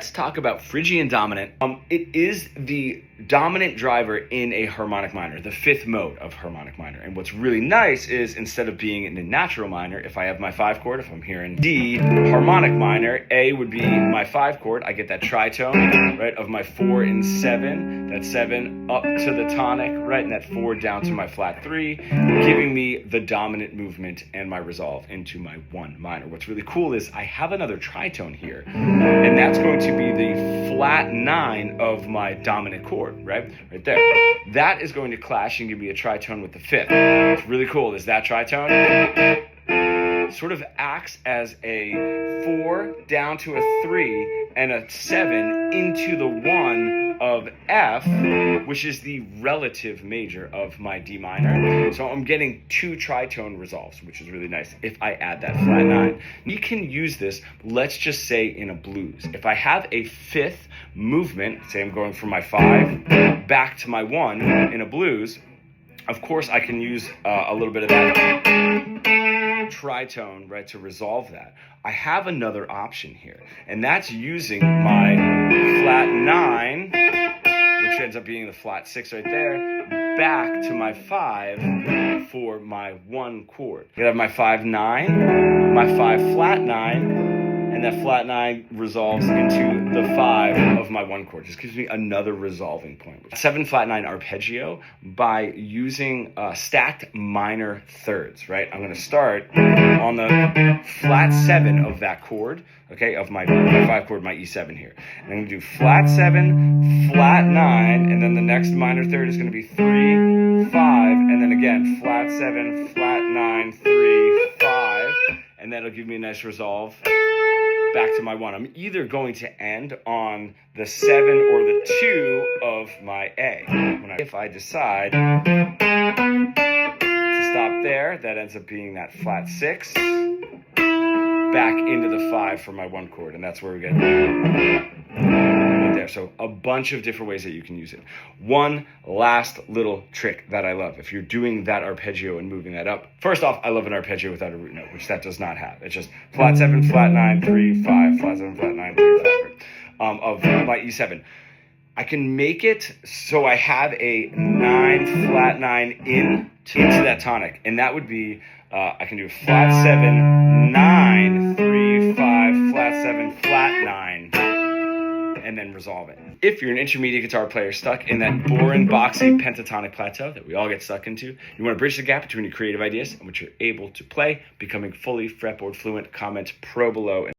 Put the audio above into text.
Let's talk about Phrygian Dominant. It is the dominant driver in a harmonic minor, the fifth mode of harmonic minor. And what's really nice is instead of being in the natural minor, if I have my 5 chord, if I'm here in D, harmonic minor, A would be my 5 chord. I get that tritone, right, of my 4 and 7, that 7 up to the tonic, right, and that 4 down to my flat 3, giving me the dominant movement and my resolve into my 1 minor. What's really cool is I have another tritone here, and that's going to be the flat 9 of my dominant chord, right there. That is going to clash and give me a tritone with the 5th. What's really cool is that tritone sort of acts as a 4 down to a 3 and a 7 into the 1 of F, which is the relative major of my D minor. So I'm getting 2 tritone resolves, which is really nice if I add that flat 9. We can use this, let's just say in a blues. If I have a 5th movement, say I'm going from my 5 back to my 1 in a blues, of course I can use a little bit of that tritone, right, to resolve that. I have another option here, and that's using my flat 9, which ends up being the flat 6 right there, back to my 5 for my 1 chord. I have my 5-9, my 5 flat 9, and that flat 9 resolves into the 5 of my 1 chord. Just gives me another resolving point. 7 flat 9 arpeggio by using stacked minor thirds, right? I'm going to start on the flat 7 of that chord, okay, of my 5 chord, my E7 here. And I'm going to do flat 7, flat 9, and then the next minor third is going to be 3, 5, and then again, flat 7, flat 9, 3, 5, and that'll give me a nice resolve back to my 1. I'm either going to end on the 7 or the 2 of my A. If I decide to stop there, that ends up being that flat 6 back into the 5 for my 1 chord, and that's where we get right there. So a bunch of different ways that you can use it. One last little trick that I love, if you're doing that arpeggio and moving that up. First off, I love an arpeggio without a root note, which that does not have. It's just flat 7, flat 9, 3, 5, flat 7, flat 9, 3, 5, of my E7. I can make it so I have a 9, flat 9 into that tonic, and that would be, I can do flat 7, 9, 3, 5, flat 7, flat 9, and then resolve it. If you're an intermediate guitar player stuck in that boring, boxy pentatonic plateau that we all get stuck into, you want to bridge the gap between your creative ideas and what you're able to play, becoming fully fretboard fluent, comment pro below.